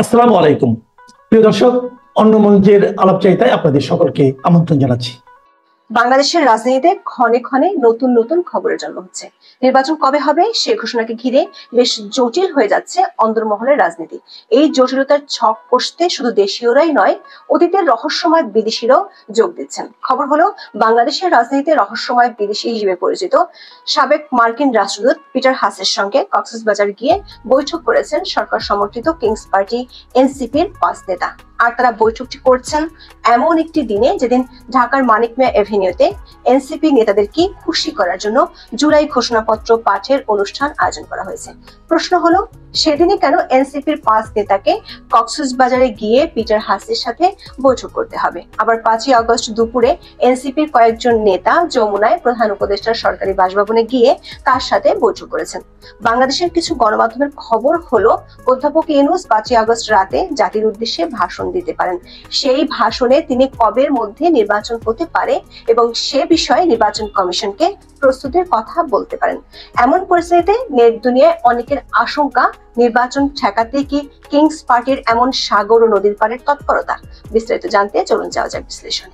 আসসালামু আলাইকুম প্রিয় দর্শক, অন্য মঞ্চের আলাপচারিতায় আপনাদের সকলকে আমন্ত্রণ জানাচ্ছি। বাংলাদেশের রাজনীতিতে ক্ষণে ক্ষণে নতুন নতুন খবরের জন্ম হচ্ছে। নির্বাচন কবে হবে সে ঘোষণাকে ঘিরে বেশ জটিল হয়ে যাচ্ছে অন্দরমহলের রাজনীতি। এই জটিলতার ছক কষতে শুধু দেশীয়রাই নয়, অতীতের রহস্যময় বিদেশিরাও যোগ দিচ্ছেন। খবর হলো, বাংলাদেশের রাজনীতিতে রহস্যময় বিদেশি হিসেবে পরিচিত সাবেক মার্কিন রাষ্ট্রদূত পিটার হাসের সঙ্গে কক্সবাজার গিয়ে বৈঠক করেছেন সরকার সমর্থিত কিংস পার্টি এনসিপির 5 নেতা। আর তারা বৈঠকটি করছেন এমন একটি দিনে যেদিন ঢাকার মানিক মিয়া এভিনিউতে এনসিপি নেতাদেরকে খুশি করার জন্য জুলাই ঘোষণাপত্র পাঠের অনুষ্ঠান আয়োজন করা হয়েছে। প্রশ্ন হলো, সেদিনই কেন এনসিপির 5 নেতাকে কক্সবাজারে গিয়ে পিটার হাসির সাথে বৈঠক করতে হবে? আবার 5ই আগস্ট দুপুরে এনসিপির কয়েকজন নেতা যমুনায় প্রধান উপদেষ্টার সরকারি বাসভবনে গিয়ে তার সাথে বৈঠক করেছেন। বাংলাদেশের কিছু গণমাধ্যমের খবর হলো, অধ্যাপক ইউনূস 5ই আগস্ট রাতে জাতির উদ্দেশ্যে ভাষণ দিতে পারেন। সেই ভাষণে তিনি কবের মধ্যে নির্বাচন হতে পারে এবং সে বিষয়ে নির্বাচন কমিশনকে প্রস্তুতির কথা বলতে পারেন। এমন পরিস্থিতিতে নেট দুনিয়ায় অনেকের আশঙ্কা, নির্বাচন ঠেকাতে কি কিংস পার্টির এমন সাগর ও নদীর পাড়ের তৎপরতা? বিস্তারিত জানতে চলুন যাওয়া যাক বিশ্লেষণ।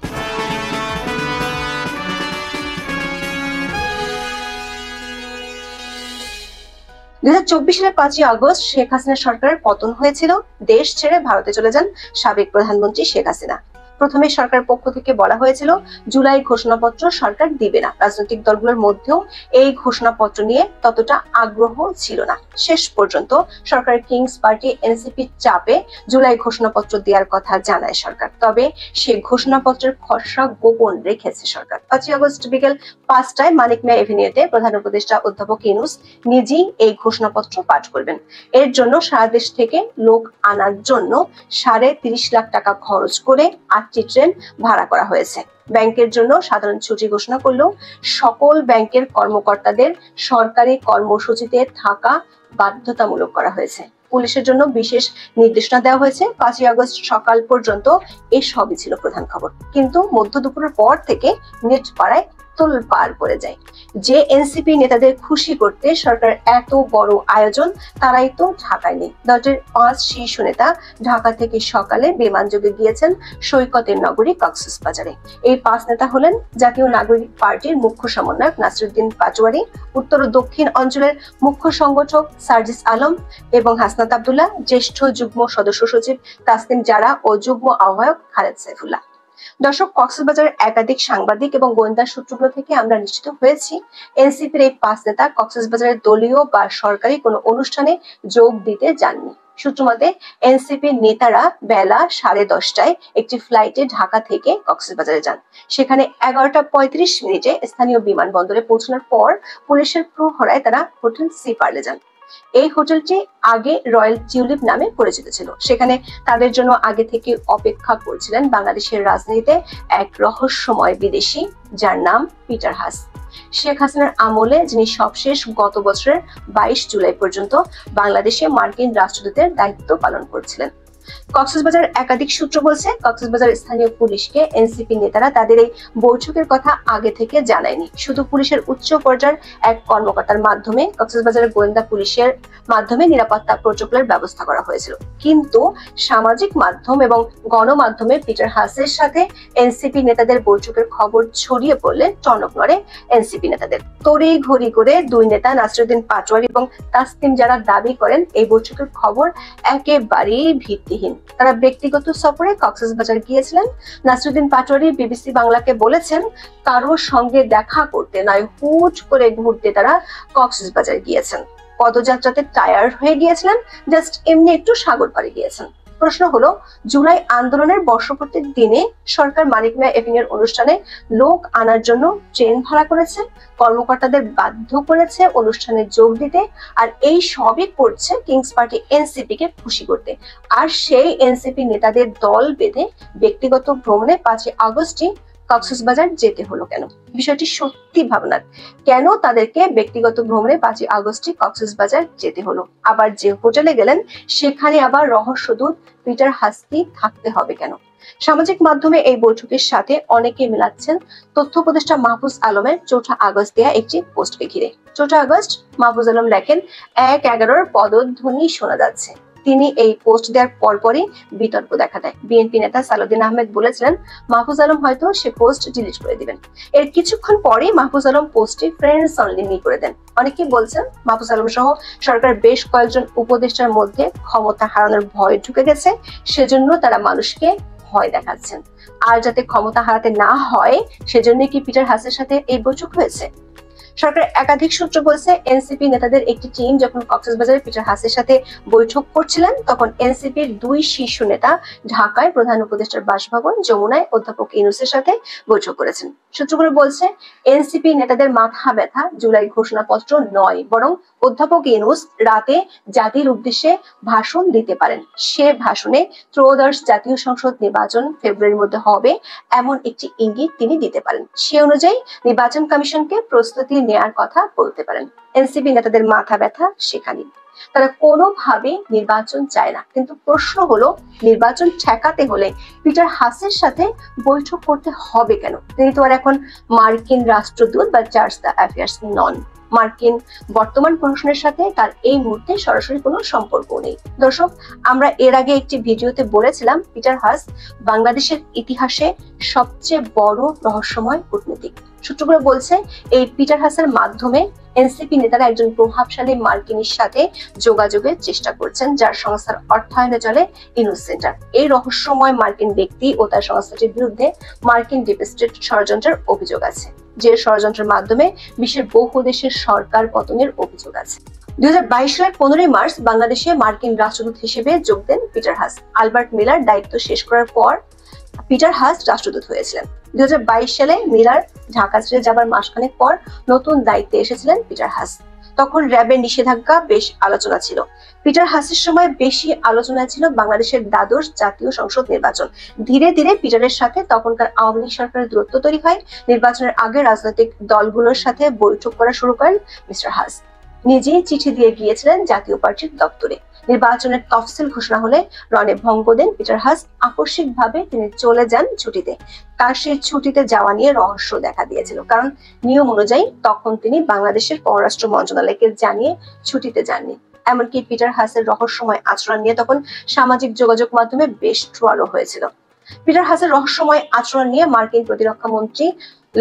2024 সালের 5ই আগস্ট শেখ হাসিনা সরকারের পতন হয়েছিল। দেশ ছেড়ে ভারতে চলে যান সাবেক প্রধানমন্ত্রী শেখ হাসিনা। প্রথমে সরকারের পক্ষ থেকে বলা হয়েছিল জুলাই ঘোষণাপত্র সরকার দিবে না। রাজনৈতিক দলগুলোর মধ্যেও এই ঘোষণাপত্র নিয়ে ততটা আগ্রহ ছিল না। শেষ পর্যন্ত সরকারের কিংস পার্টি এনসিপির চাপে জুলাই ঘোষণাপত্র দেওয়ার কথা জানায় সরকার। তবে সেই ঘোষণাপত্রের খসড়া গোপন রেখেছে সরকার। 5ই আগস্ট বিকেল 5টায় মানিক মিয়া এভিনিউতে প্রধান উপদেষ্টা অধ্যাপক ইউনূস নিজেই এই ঘোষণাপত্র পাঠ করবেন। এর জন্য সারা দেশ থেকে লোক আনার জন্য 30.5 লাখ টাকা খরচ করে 8টি ট্রেন ভাড়া করা হয়েছে। ব্যাংকের জন্য সাধারণ ছুটি ঘোষণা করলেও সকল ব্যাংকের কর্মকর্তাদের সরকারি কর্মসূচিতে থাকা বাধ্যতামূলক করা হয়েছে। পুলিশের জন্য বিশেষ নির্দেশনা দেওয়া হয়েছে। 5ই আগস্ট সকাল পর্যন্ত এসবই ছিল প্রধান খবর, কিন্তু মধ্য দুপুরের পর থেকে নেট পাড়ায় তোলপাড় পড়ে যায়। যে এনসিপি নেতাদের খুশি করতে সরকার এত বড় আয়োজন, তারাই তো ঢাকায় নেই। দলটির 5 শীর্ষ নেতা ঢাকা থেকে সকালে বিমান যোগে গিয়েছেন সৈকতের নগরী কক্সবাজারে। এই 5 নেতা হলেন জাতীয় নাগরিক পার্টির মুখ্য সমন্বয়ক নাসিরুদ্দিন পাটোয়ারী, উত্তর ও দক্ষিণ অঞ্চলের মুখ্য সংগঠক সার্জিস আলম এবং হাসনাত আব্দুল্লাহ, জ্যেষ্ঠ যুগ্ম সদস্য সচিব তাসনিম জারা ও যুগ্ম আহ্বায়ক খালেদ সাইফুল্লাহ। দর্শক, কক্সবাজারের একাধিক সাংবাদিক এবং গোয়েন্দা সূত্রগুলো থেকে আমরা নিশ্চিত হয়েছি এনসিপির এই 5 নেতা কক্সবাজারের দলীয় বা সরকারি কোনো অনুষ্ঠানে যোগ দিতে যাননি। সূত্রমতে এনসিপি নেতারা বেলা 10:30টায় একটি ফ্লাইটে ঢাকা থেকে কক্সবাজারে যান। সেখানে 11টা 35 মিনিটে স্থানীয় বিমানবন্দরে পৌঁছানোর পর পুলিশের প্রহরায় তারা হোটেল সি পার্লে যান। এই হোটেলটি আগে রয়্যাল টিউলিপ নামে পরিচিত ছিল। সেখানে তাদের জন্য আগে থেকে অপেক্ষা করছিলেন বাংলাদেশের রাজনীতিতে এক রহস্যময় বিদেশি, যার নাম পিটার হাস। শেখ হাসিনার আমলে যিনি সবশেষ গত বছরের 22 জুলাই পর্যন্ত বাংলাদেশে মার্কিন রাষ্ট্রদূতের দায়িত্ব পালন করছিলেন। কক্সবাজার একাধিক সূত্র বলছে, কক্সবাজার স্থানীয় পুলিশকে এনসিপি নেতারা তাদের এই বৈঠকের কথা আগে থেকে জানায়নি। শুধু পুলিশের উচ্চ পর্যায়ের এক কর্মকর্তার মাধ্যমে কক্সবাজারের গোয়েন্দা পুলিশের মাধ্যমে নিরাপত্তা প্রোটোকলের ব্যবস্থা করা হয়েছিল। কিন্তু সামাজিক মাধ্যম এবং গণমাধ্যমে পিটার হাসের সাথে এনসিপি নেতাদের বৈঠকের খবর ছড়িয়ে পড়লে টনক নড়ে এনসিপি নেতাদের। তড়ি ঘড়ি করে 2 নেতা নাসিরুদ্দিন পাটোয়ারী এবং তাসনিম জারা দাবি করেন এই বৈঠকের খবর একেবারেই ভিত্তিহীন। তারা ব্যক্তিগত সফরে কক্সবাজার গিয়েছিলেন। নাসিরুদ্দিন পাটোয়ারী বিবিসি বাংলাকে বলেছেন, কারোর সঙ্গে দেখা করতে নয়, হুট করে ঘুরতে তারা কক্সবাজার গিয়েছেন। পদযাত্রাতে টায়ার্ড হয়ে গিয়েছিলেন, জাস্ট এমনি একটু সাগর পাড়ে গিয়েছেন। প্রশ্ন হলো, জুলাই আন্দোলনের বর্ষপূর্তির দিনে সরকার মানিক মিয়া এভিনিউর অনুষ্ঠানে লোক আনার জন্য ট্রেন ভাড়া করেছে, কর্মকর্তাদের বাধ্য করেছে অনুষ্ঠানে যোগ দিতে, আর এই সবই করছে কিংস পার্টি এনসিপি কে খুশি করতে। আর সেই এনসিপি নেতাদের দল বেঁধে ব্যক্তিগত ভ্রমণে 5ই আগস্টই কক্সবাজার যেতে হলো কেন? বিষয়টি সত্যি ভাবনার। কেন তাদেরকে ব্যক্তিগত ভ্রমণে 5ই আগস্টে কক্সবাজার যেতে হলো? আবার যে হোটেলে গেলেন সেখানে আবার রহস্যদূত পিটার হাসকে থাকতে হবে কেন? সামাজিক মাধ্যমে এই বৈঠকের সাথে অনেকে মিলাচ্ছেন তথ্য উপদেষ্টা মাহফুজ আলমের 4 আগস্ট দেয়া একটি পোস্টকে ঘিরে। 4 আগস্ট মাহফুজ আলম লেখেন, 1-11 পদধ্বনি শোনা যাচ্ছে। তিনি এই পোস্ট দেওয়ার পরপরই বিতর্ক দেখা দেয়। বিএনপি নেতা সালাউদ্দিন আহমেদ বলেছিলেন মাহফুজ আলম হয়তো সে পোস্ট ডিলিট করে দিবেন। এর কিছুক্ষণ পরেই মাহফুজ আলম পোস্টটি ফ্রেন্ডস অনলি করে দেন। অনেকেই বলছেন মাহফুজ আলম সহ সরকারের বেশ কয়েকজন উপদেষ্টার মধ্যে ক্ষমতা হারানোর ভয় ঢুকে গেছে, সেজন্য তারা মানুষকে ভয় দেখাচ্ছেন। আর যাতে ক্ষমতা হারাতে না হয় সেজন্য কি পিটার হাসের সাথে এই বৈঠক হয়েছে? সরকারের একাধিক সূত্র বলছে এনসিপি নেতাদের একটি টিম যখন কক্সবাজারে পিটার হাসের সাথে বৈঠক করছিলেন তখন এনসিপির 2 শীর্ষ নেতা ঢাকায় প্রধান উপদেষ্টার বাসভবন যমুনায় অধ্যাপক ইউনূসের সাথে বৈঠক করেছেন। সূত্রগুলো বলছে এনসিপি নেতাদের মাথা ব্যথা জুলাই ঘোষণাপত্র নয়, বরং অধ্যাপক ইউনূস রাতে জাতির উদ্দেশ্যে ভাষণ দিতে পারেন। সে ভাষণে ত্রয়োদশ জাতীয় সংসদ নির্বাচন ফেব্রুয়ারির মধ্যে হবে এমন একটি ইঙ্গিত তিনি দিতে পারেন। সে অনুযায়ী নির্বাচন কমিশনকে প্রস্তুতি নেয়ার কথা বলতে পারেন। এনসিপি নেতাদের মাথা ব্যথা সেখানে, তারা কোনোভাবে নির্বাচন চায় না। কিন্তু প্রশ্ন হলো নির্বাচন ঠেকাতে হলে পিটার হাসের সাথে বৈঠক করতে হবে কেন? তিনি তো আর এখন মার্কিন রাষ্ট্রদূত বা চার্জ দ্য অ্যাফেয়ার্স নন। মার্কিন বর্তমান প্রশাসনের সাথে তার এই মুহূর্তে সরাসরি কোনো সম্পর্ক নেই। দর্শক, আমরা এর আগে একটি ভিডিওতে বলেছিলাম পিটার হাস বাংলাদেশের ইতিহাসে সবচেয়ে বড় রহস্যময় কূটনীতিক। সূত্রগুলো বলছে এই পিটার হাসের মাধ্যমে এনসিপি নেতারা একজন প্রভাবশালী মার্কিনীর সাথে যোগাযোগের চেষ্টা করছেন, যার সংস্থার অর্থায়নে চলে ইউনূস সেন্টার। এই রহস্যময় মার্কিন ব্যক্তি ও তার সংস্থাটির বিরুদ্ধে মার্কিন ডিপ স্টেট ষড়যন্ত্রের অভিযোগ আছে, যে ষড়যন্ত্রের মাধ্যমে বিশ্বের বহু দেশের সরকার পতনের অভিযোগ আছে। 2022 সালের 15 মার্চ বাংলাদেশে মার্কিন রাষ্ট্রদূত হিসেবে যোগ দেন পিটার হাস। আলবার্ট মিলার দায়িত্ব শেষ করার পর পিটার হাস রাষ্ট্রদূত হয়েছিলেন। 2022 সালে মিলার ঢাকা ছেড়ে যাবার মাসখানেক পর নতুন দায়িত্বে এসেছিলেন পিটার হাস। তখন র্যাবের নিষেধাজ্ঞা বেশ আলোচনা ছিল। পিটার হাসের সময় বেশি আলোচনা ছিল বাংলাদেশের দ্বাদশ জাতীয় সংসদ নির্বাচন। ধীরে ধীরে পিটারের সাথে তখনকার আওয়ামী লীগ সরকারের দূরত্ব তৈরি হয়। নির্বাচনের আগে রাজনৈতিক দলগুলোর সাথে বৈঠক করা শুরু করেন মিস্টার হাস। নিজেই চিঠি দিয়ে গিয়েছিলেন জাতীয় পার্টির দপ্তরে। নির্বাচনের তফসিল ঘোষণা হলে রণে ভঙ্গ দেন পিটার হাস। আকস্মিকভাবে তিনি চলে যান ছুটিতে। তার সেই ছুটিতে যাওয়া নিয়ে রহস্য দেখা দিয়েছিল, কারণ নিয়ম অনুযায়ী তখন তিনি বাংলাদেশের পররাষ্ট্র মন্ত্রণালয়কে জানিয়ে ছুটিতে যাননি। এমনকি পিটার হাসের রহস্যময় আচরণ নিয়ে তখন সামাজিক যোগাযোগ মাধ্যমে বেশ ট্রলও হয়েছিল। পিটার হাসের রহস্যময় আচরণ নিয়ে মার্কিন প্রতিরক্ষা মন্ত্রী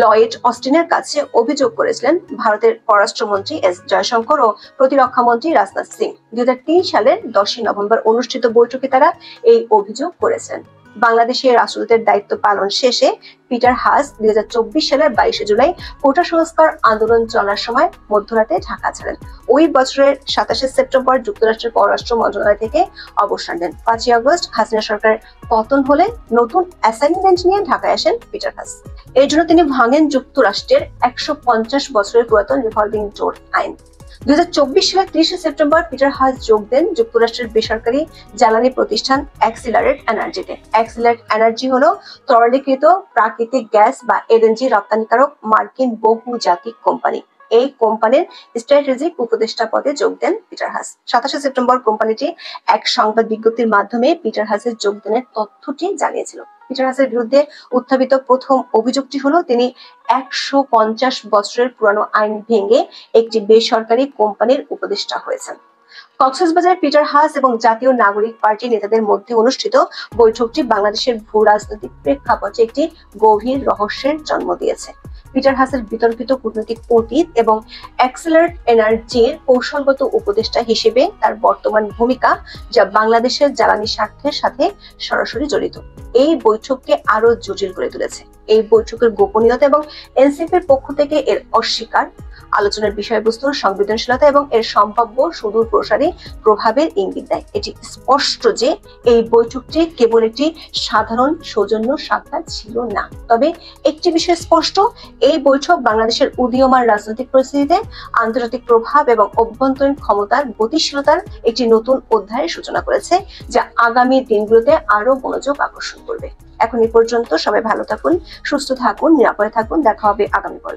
লয়েড অস্টিনের কাছে অভিযোগ করেছিলেন ভারতের পররাষ্ট্রমন্ত্রী এস জয়শঙ্কর ও প্রতিরক্ষা মন্ত্রী রাজনাথ সিং। 2003 সালের 10 নভেম্বর অনুষ্ঠিত বৈঠকে তারা এই অভিযোগ করেছেন। বাংলাদেশের রাষ্ট্রদূতের দায়িত্ব পালন শেষে পিটার হাস 2024 সালের 22 জুলাই কোটা সংস্কার আন্দোলন চলার সময় মধ্যরাতে ঢাকা ছাড়েন। ওই বছরের 27 সেপ্টেম্বর যুক্তরাষ্ট্রের পররাষ্ট্র মন্ত্রণালয় থেকে অবসর নেন। 5 আগস্ট হাসিনা সরকারের পতন হলে নতুন অ্যাসাইনমেন্ট নিয়ে ঢাকায় আসেন পিটার হাস। এর জন্য তিনি ভাঙেন যুক্তরাষ্ট্রের 150 বছরের পুরাতন রিভলভিং ডোর আইন। 2024 সালের 30 সেপ্টেম্বর পিটার হাস যোগ দেন যুক্তরাষ্ট্রের বেসরকারি জ্বালানি প্রতিষ্ঠান অ্যাক্সিলারেট এনার্জিতে। অ্যাক্সিলারেট এনার্জি হলো তরলীকৃত প্রাকৃতিক গ্যাস বা এলএনজি রপ্তানিকারক মার্কিন বহুজাতিক কোম্পানি। এই কোম্পানির স্ট্র্যাটেজিক উপদেষ্টা পদে যোগ দেন পিটার হাস। 27 সেপ্টেম্বর কোম্পানিটি এক সংবাদ বিজ্ঞপ্তির মাধ্যমে পিটার হাসের যোগদানের তথ্যটি জানিয়েছিল। পিটার হাসের বিরুদ্ধে উত্থাপিত প্রথম অভিযোগটি হলো তিনি 150 বছরের পুরানো আইন ভেঙে একটি বেসরকারি কোম্পানির উপদেষ্টা হয়েছেন। কক্সবাজারে পিটার হাস এবং জাতীয় নাগরিক পার্টি নেতাদের মধ্যে অনুষ্ঠিত বৈঠকটি বাংলাদেশের ভূ রাজনৈতিক প্রেক্ষাপটে একটি গভীর রহস্যের জন্ম দিয়েছে। পিটার হাসের বিতর্কিত কূটনৈতিক অতীত এবং অ্যাক্সিলারেট এনার্জির কৌশলগত উপদেষ্টা হিসেবে তার বর্তমান ভূমিকা, যা বাংলাদেশের জ্বালানি স্বার্থের সাথে সরাসরি জড়িত, এই বৈঠককে আরো জটিল করে তুলেছে। এই বৈঠকের গোপনীয়তা এবং এনসিপির পক্ষ থেকে এর অস্বীকার, আলোচনার বিষয়বস্তুর সংবেদনশীলতা এবং এর সম্ভাব্য সুদূর প্রসারী প্রভাবের ইঙ্গিত দেয়। এটি স্পষ্ট যে এই বৈঠকটি কেবল একটি সাধারণ সৌজন্য সাক্ষাৎ ছিল না। তবে একটি বিষয় স্পষ্ট, এই বৈঠক বাংলাদেশের উদীয়মান রাজনৈতিক পরিস্থিতিতে আন্তর্জাতিক প্রভাব এবং অভ্যন্তরীণ ক্ষমতার গতিশীলতার একটি নতুন অধ্যায়ের সূচনা করেছে, যা আগামী দিনগুলোতে আরো মনোযোগ আকর্ষণ করবে। এখন এই পর্যন্ত সবাই ভালো থাকুন, সুস্থ থাকুন, নিরাপদে থাকুন। দেখা হবে আগামী পর্বে।